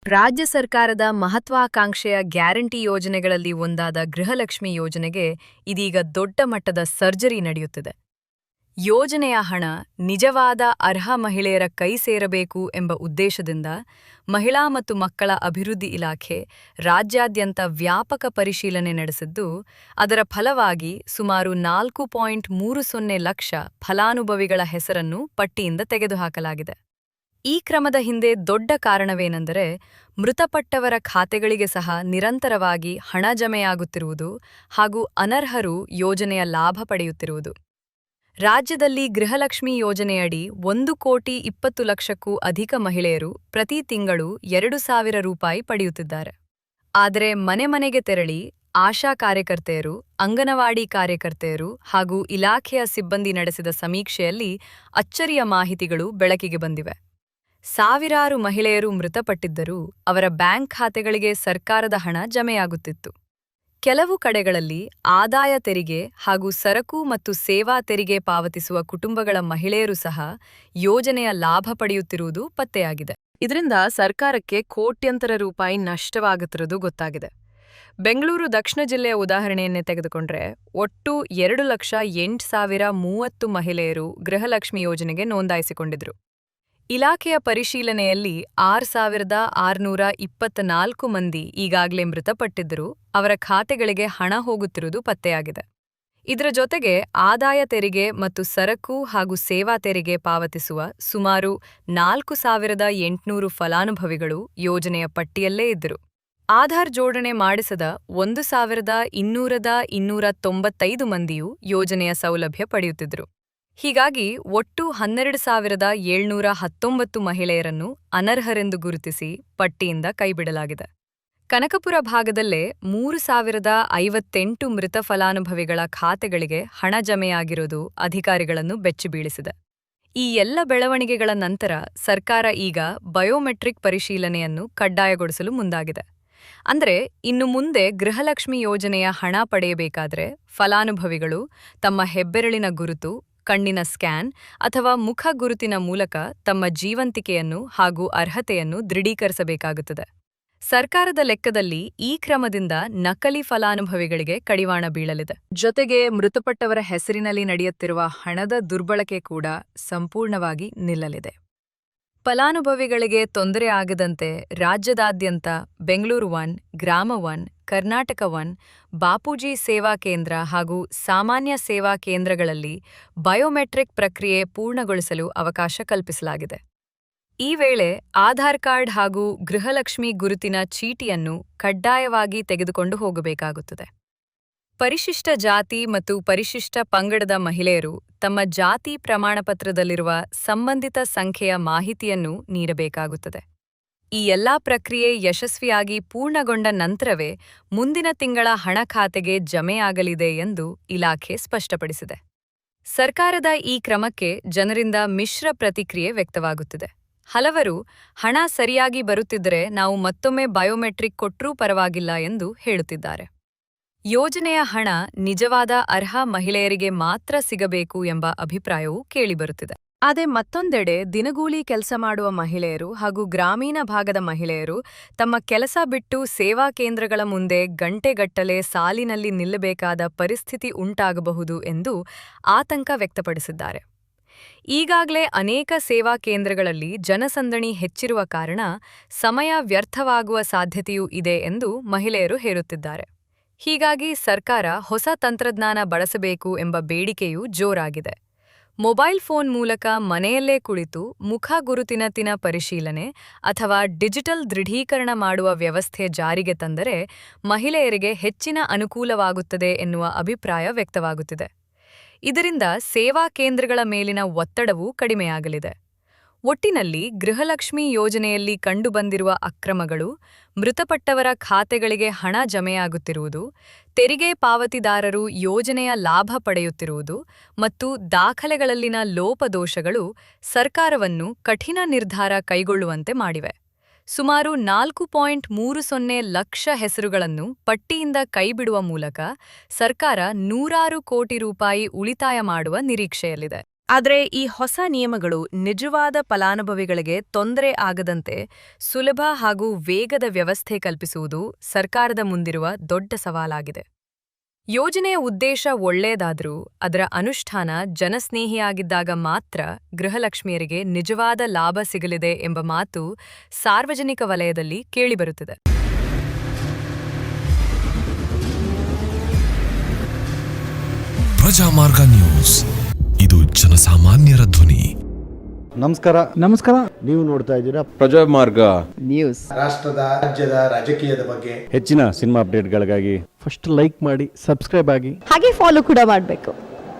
ರಾಜ್ಯ ಸರ್ಕಾರದ ಮಹತ್ವಾಕಾಂಕ್ಷೆಯ ಗ್ಯಾರಂಟಿ ಯೋಜನೆಗಳಲ್ಲಿ ಒಂದಾದ ಗೃಹಲಕ್ಷ್ಮಿ ಯೋಜನೆಗೆ ಇದೀಗ ದೊಡ್ಡ ಮಟ್ಟದ ಸರ್ಜರಿ ನಡೆಯುತ್ತಿದೆ. ಯೋಜನೆಯ ಹಣ ನಿಜವಾದ ಅರ್ಹ ಮಹಿಳೆಯರ ಕೈ ಸೇರಬೇಕು ಎಂಬ ಉದ್ದೇಶದಿಂದ ಮಹಿಳಾ ಮತ್ತು ಮಕ್ಕಳ ಅಭಿವೃದ್ಧಿ ಇಲಾಖೆ ರಾಜ್ಯಾದ್ಯಂತ ವ್ಯಾಪಕ ಪರಿಶೀಲನೆ ನಡೆಸಿದ್ದು, ಅದರ ಫಲವಾಗಿ ಸುಮಾರು 4.30 ಲಕ್ಷ ಫಲಾನುಭವಿಗಳ ಹೆಸರನ್ನು ಪಟ್ಟಿಯಿಂದ ತೆಗೆದುಹಾಕಲಾಗಿದೆ. ಈ ಕ್ರಮದ ಹಿಂದೆ ದೊಡ್ಡ ಕಾರಣವೇನೆಂದರೆ, ಮೃತಪಟ್ಟವರ ಖಾತೆಗಳಿಗೆ ಸಹ ನಿರಂತರವಾಗಿ ಹಣ ಜಮೆಯಾಗುತ್ತಿರುವುದು ಹಾಗೂ ಅನರ್ಹರು ಯೋಜನೆಯ ಲಾಭ ಪಡೆಯುತ್ತಿರುವುದು. ರಾಜ್ಯದಲ್ಲಿ ಗೃಹಲಕ್ಷ್ಮಿ ಯೋಜನೆಯಡಿ 1,20,00,000ಕ್ಕೂ ಅಧಿಕ ಮಹಿಳೆಯರು ಪ್ರತಿ ತಿಂಗಳು 2,000 ರೂಪಾಯಿ ಪಡೆಯುತ್ತಿದ್ದಾರೆ. ಆದರೆ ಮನೆ ಮನೆಗೆ ತೆರಳಿ ಆಶಾ ಕಾರ್ಯಕರ್ತೆಯರು, ಅಂಗನವಾಡಿ ಕಾರ್ಯಕರ್ತೆಯರು ಹಾಗೂ ಇಲಾಖೆಯ ಸಿಬ್ಬಂದಿ ನಡೆಸಿದ ಸಮೀಕ್ಷೆಯಲ್ಲಿ ಅಚ್ಚರಿಯ ಮಾಹಿತಿಗಳು ಬೆಳಕಿಗೆ ಬಂದಿವೆ. ಸಾವಿರಾರು ಮಹಿಳೆಯರು ಮೃತಪಟ್ಟಿದ್ದರೂ ಅವರ ಬ್ಯಾಂಕ್ ಖಾತೆಗಳಿಗೆ ಸರ್ಕಾರದ ಹಣ ಜಮೆಯಾಗುತ್ತಿತ್ತು. ಕೆಲವು ಕಡೆಗಳಲ್ಲಿ ಆದಾಯ ತೆರಿಗೆ ಹಾಗೂ ಸರಕು ಮತ್ತು ಸೇವಾ ತೆರಿಗೆ ಪಾವತಿಸುವ ಕುಟುಂಬಗಳ ಮಹಿಳೆಯರು ಸಹ ಯೋಜನೆಯ ಲಾಭ ಪಡೆಯುತ್ತಿರುವುದು ಪತ್ತೆಯಾಗಿದೆ. ಇದರಿಂದ ಸರ್ಕಾರಕ್ಕೆ ಕೋಟ್ಯಂತರ ರೂಪಾಯಿ ನಷ್ಟವಾಗುತ್ತಿರುವುದು ಗೊತ್ತಾಗಿದೆ. ಬೆಂಗಳೂರು ದಕ್ಷಿಣ ಜಿಲ್ಲೆಯ ಉದಾಹರಣೆಯನ್ನೇ ತೆಗೆದುಕೊಂಡ್ರೆ, ಒಟ್ಟು 2,08,030 ಮಹಿಳೆಯರು ಗೃಹಲಕ್ಷ್ಮಿ ಯೋಜನೆಗೆ ನೋಂದಾಯಿಸಿಕೊಂಡಿದ್ರು. ಇಲಾಖೆಯ ಪರಿಶೀಲನೆಯಲ್ಲಿ 6,624 ಮಂದಿ ಈಗಾಗಲೇ ಮೃತಪಟ್ಟಿದ್ದರೂ ಅವರ ಖಾತೆಗಳಿಗೆ ಹಣ ಹೋಗುತ್ತಿರುವುದು ಪತ್ತೆಯಾಗಿದೆ. ಇದರ ಜೊತೆಗೆ ಆದಾಯ ತೆರಿಗೆ ಮತ್ತು ಸರಕು ಹಾಗೂ ಸೇವಾ ತೆರಿಗೆ ಪಾವತಿಸುವ ಸುಮಾರು 4,800 ಫಲಾನುಭವಿಗಳು ಯೋಜನೆಯ ಪಟ್ಟಿಯಲ್ಲೇ ಇದ್ದರು. ಆಧಾರ್ ಜೋಡಣೆ ಮಾಡಿಸದ 1,295 ಮಂದಿಯೂ ಯೋಜನೆಯ ಸೌಲಭ್ಯ ಪಡೆಯುತ್ತಿದ್ದರು. ಹೀಗಾಗಿ ಒಟ್ಟು 12,719 ಮಹಿಳೆಯರನ್ನು ಅನರ್ಹರೆಂದು ಗುರುತಿಸಿ ಪಟ್ಟಿಯಿಂದ ಕೈಬಿಡಲಾಗಿದೆ. ಕನಕಪುರ ಭಾಗದಲ್ಲೇ 3,058 ಮೃತ ಫಲಾನುಭವಿಗಳ ಖಾತೆಗಳಿಗೆ ಹಣ ಜಮೆಯಾಗಿರುವುದು ಅಧಿಕಾರಿಗಳನ್ನು ಬೆಚ್ಚಿಬೀಳಿಸಿದೆ. ಈ ಎಲ್ಲ ಬೆಳವಣಿಗೆಗಳ ನಂತರ ಸರ್ಕಾರ ಈಗ ಬಯೋಮೆಟ್ರಿಕ್ ಪರಿಶೀಲನೆಯನ್ನು ಕಡ್ಡಾಯಗೊಳಿಸಲು ಮುಂದಾಗಿದೆ. ಅಂದರೆ ಇನ್ನು ಮುಂದೆ ಗೃಹಲಕ್ಷ್ಮಿ ಯೋಜನೆಯ ಹಣ ಪಡೆಯಬೇಕಾದರೆ ಫಲಾನುಭವಿಗಳು ತಮ್ಮ ಹೆಬ್ಬೆರಳಿನ ಗುರುತು, ಕಣ್ಣಿನ ಸ್ಕ್ಯಾನ್ ಅಥವಾ ಮುಖ ಗುರುತಿನ ಮೂಲಕ ತಮ್ಮ ಜೀವಂತಿಕೆಯನ್ನು ಹಾಗೂ ಅರ್ಹತೆಯನ್ನು ದೃಢೀಕರಿಸಬೇಕಾಗುತ್ತದೆ. ಸರ್ಕಾರದ ಲೆಕ್ಕದಲ್ಲಿ ಈ ಕ್ರಮದಿಂದ ನಕಲಿ ಫಲಾನುಭವಿಗಳಿಗೆ ಕಡಿವಾಣ ಬೀಳಲಿದೆ. ಜೊತೆಗೆ ಮೃತಪಟ್ಟವರ ಹೆಸರಿನಲ್ಲಿ ನಡೆಯುತ್ತಿರುವ ಹಣದ ದುರ್ಬಳಕೆ ಕೂಡ ಸಂಪೂರ್ಣವಾಗಿ ನಿಲ್ಲಲಿದೆ. ಫಲಾನುಭವಿಗಳಿಗೆ ತೊಂದರೆ ಆಗದಂತೆ ರಾಜ್ಯದಾದ್ಯಂತ ಬೆಂಗಳೂರು 1, ಗ್ರಾಮ 1, ಕರ್ನಾಟಕ 1, ಬಾಪೂಜಿ ಸೇವಾ ಕೇಂದ್ರ ಹಾಗೂ ಸಾಮಾನ್ಯ ಸೇವಾ ಕೇಂದ್ರಗಳಲ್ಲಿ ಬಯೋಮೆಟ್ರಿಕ್ ಪ್ರಕ್ರಿಯೆ ಪೂರ್ಣಗೊಳಿಸಲು ಅವಕಾಶ ಕಲ್ಪಿಸಲಾಗಿದೆ. ಈ ವೇಳೆ ಆಧಾರ್ ಕಾರ್ಡ್ ಹಾಗೂ ಗೃಹಲಕ್ಷ್ಮಿ ಗುರುತಿನ ಚೀಟಿಯನ್ನು ಕಡ್ಡಾಯವಾಗಿ ತೆಗೆದುಕೊಂಡು ಹೋಗಬೇಕಾಗುತ್ತದೆ. ಪರಿಶಿಷ್ಟ ಜಾತಿ ಮತ್ತು ಪರಿಶಿಷ್ಟ ಪಂಗಡದ ಮಹಿಳೆಯರು ತಮ್ಮ ಜಾತಿ ಪ್ರಮಾಣಪತ್ರದಲ್ಲಿರುವ ಸಂಬಂಧಿತ ಸಂಖ್ಯೆಯ ಮಾಹಿತಿಯನ್ನು ನೀಡಬೇಕಾಗುತ್ತದೆ. ಈ ಎಲ್ಲಾ ಪ್ರಕ್ರಿಯೆ ಯಶಸ್ವಿಯಾಗಿ ಪೂರ್ಣಗೊಂಡ ನಂತರವೇ ಮುಂದಿನ ತಿಂಗಳ ಹಣ ಖಾತೆಗೆ ಜಮೆಯಾಗಲಿದೆ ಎಂದು ಇಲಾಖೆ ಸ್ಪಷ್ಟಪಡಿಸಿದೆ. ಸರ್ಕಾರದ ಈ ಕ್ರಮಕ್ಕೆ ಜನರಿಂದ ಮಿಶ್ರ ಪ್ರತಿಕ್ರಿಯೆ ವ್ಯಕ್ತವಾಗುತ್ತಿದೆ. ಹಲವರು ಹಣ ಸರಿಯಾಗಿ ಬರುತ್ತಿದ್ದರೆ ನಾವು ಮತ್ತೊಮ್ಮೆ ಬಯೋಮೆಟ್ರಿಕ್ ಕೊಟ್ಟರೂ ಪರವಾಗಿಲ್ಲ ಎಂದು ಹೇಳುತ್ತಿದ್ದಾರೆ. ಯೋಜನೆಯ ಹಣ ನಿಜವಾದ ಅರ್ಹ ಮಹಿಳೆಯರಿಗೆ ಮಾತ್ರ ಸಿಗಬೇಕು ಎಂಬ ಅಭಿಪ್ರಾಯವೂ ಕೇಳಿಬರುತ್ತಿದೆ. ಆದರೆ ಮತ್ತೊಂದೆಡೆ ದಿನಗೂಲಿ ಕೆಲಸ ಮಾಡುವ ಮಹಿಳೆಯರು ಹಾಗೂ ಗ್ರಾಮೀಣ ಭಾಗದ ಮಹಿಳೆಯರು ತಮ್ಮ ಕೆಲಸ ಬಿಟ್ಟು ಸೇವಾ ಕೇಂದ್ರಗಳ ಮುಂದೆ ಗಂಟೆಗಟ್ಟಲೆ ಸಾಲಿನಲ್ಲಿ ನಿಲ್ಲಬೇಕಾದ ಪರಿಸ್ಥಿತಿ ಉಂಟಾಗಬಹುದು ಎಂದು ಆತಂಕ ವ್ಯಕ್ತಪಡಿಸಿದ್ದಾರೆ. ಈಗಾಗಲೇ ಅನೇಕ ಸೇವಾ ಕೇಂದ್ರಗಳಲ್ಲಿ ಜನಸಂದಣಿ ಹೆಚ್ಚಿರುವ ಕಾರಣ ಸಮಯ ವ್ಯರ್ಥವಾಗುವ ಸಾಧ್ಯತೆಯೂ ಇದೆ ಎಂದು ಮಹಿಳೆಯರು ಹೇಳುತ್ತಿದ್ದಾರೆ. ಹೀಗಾಗಿ ಸರ್ಕಾರ ಹೊಸ ತಂತ್ರಜ್ಞಾನ ಬಳಸಬೇಕು ಎಂಬ ಬೇಡಿಕೆಯೂ ಜೋರಾಗಿದೆ. ಮೊಬೈಲ್ ಫೋನ್ ಮೂಲಕ ಮನೆಯಲ್ಲೇ ಕುಳಿತು ಮುಖ ಗುರುತಿನ ಪರಿಶೀಲನೆ ಅಥವಾ ಡಿಜಿಟಲ್ ದೃಢೀಕರಣ ಮಾಡುವ ವ್ಯವಸ್ಥೆ ಜಾರಿಗೆ ತಂದರೆ ಮಹಿಳೆಯರಿಗೆ ಹೆಚ್ಚಿನ ಅನುಕೂಲವಾಗುತ್ತದೆ ಎನ್ನುವ ಅಭಿಪ್ರಾಯ ವ್ಯಕ್ತವಾಗುತ್ತಿದೆ. ಇದರಿಂದ ಸೇವಾ ಕೇಂದ್ರಗಳ ಮೇಲಿನ ಒತ್ತಡವೂ ಕಡಿಮೆಯಾಗಲಿದೆ. ಒಟ್ಟಿನಲ್ಲಿ ಗೃಹಲಕ್ಷ್ಮಿ ಯೋಜನೆಯಲ್ಲಿ ಕಂಡುಬಂದಿರುವ ಅಕ್ರಮಗಳು, ಮೃತಪಟ್ಟವರ ಖಾತೆಗಳಿಗೆ ಹಣ ಜಮೆಯಾಗುತ್ತಿರುವುದು, ತೆರಿಗೆ ಪಾವತಿದಾರರು ಯೋಜನೆಯ ಲಾಭ ಪಡೆಯುತ್ತಿರುವುದು ಮತ್ತು ದಾಖಲೆಗಳಲ್ಲಿನ ಲೋಪದೋಷಗಳು ಸರ್ಕಾರವನ್ನು ಕಠಿಣ ನಿರ್ಧಾರ ಕೈಗೊಳ್ಳುವಂತೆ ಮಾಡಿವೆ. ಸುಮಾರು 4.30 ಲಕ್ಷ ಹೆಸರುಗಳನ್ನು ಪಟ್ಟಿಯಿಂದ ಕೈಬಿಡುವ ಮೂಲಕ ಸರ್ಕಾರ 100 ಕೋಟಿ ರೂಪಾಯಿ ಉಳಿತಾಯ ಮಾಡುವ ನಿರೀಕ್ಷೆಯಲ್ಲಿದೆ. ಆದರೆ ಈ ಹೊಸ ನಿಯಮಗಳು ನಿಜವಾದ ಫಲಾನುಭವಿಗಳಿಗೆ ತೊಂದರೆ ಆಗದಂತೆ ಸುಲಭ ಹಾಗೂ ವೇಗದ ವ್ಯವಸ್ಥೆ ಕಲ್ಪಿಸುವುದು ಸರ್ಕಾರದ ಮುಂದಿರುವ ದೊಡ್ಡ ಸವಾಲಾಗಿದೆ. ಯೋಜನೆಯ ಉದ್ದೇಶ ಒಳ್ಳೆಯದಾದರೂ ಅದರ ಅನುಷ್ಠಾನ ಜನಸ್ನೇಹಿಯಾಗಿದ್ದಾಗ ಮಾತ್ರ ಗೃಹಲಕ್ಷ್ಮಿಯರಿಗೆ ನಿಜವಾದ ಲಾಭ ಸಿಗಲಿದೆ ಎಂಬ ಮಾತು ಸಾರ್ವಜನಿಕ ವಲಯದಲ್ಲಿ ಕೇಳಿಬರುತ್ತಿದೆ. ಪ್ರಜಾಮಾರ್ಗ ನ್ಯೂಸ್, ಇದು ಜನಸಾಮಾನ್ಯರ ಧ್ವನಿ. ನಮಸ್ಕಾರ. ನೀವು ನೋಡ್ತಾ ಇದ್ದೀರಾ ಪ್ರಜಾಮಾರ್ಗ ನ್ಯೂಸ್. ರಾಷ್ಟ್ರದ ರಾಜ್ಯದ ರಾಜಕೀಯದ ಬಗ್ಗೆ ಹೆಚ್ಚಿನ ಸಿನಿಮಾ ಅಪ್ಡೇಟ್ಗಳಿಗಾಗಿ ಫಸ್ಟ್ ಲೈಕ್ ಮಾಡಿ, ಸಬ್ಸ್ಕ್ರೈಬ್ ಆಗಿ, ಹಾಗೆ ಫಾಲೋ ಕೂಡ ಮಾಡಬೇಕು.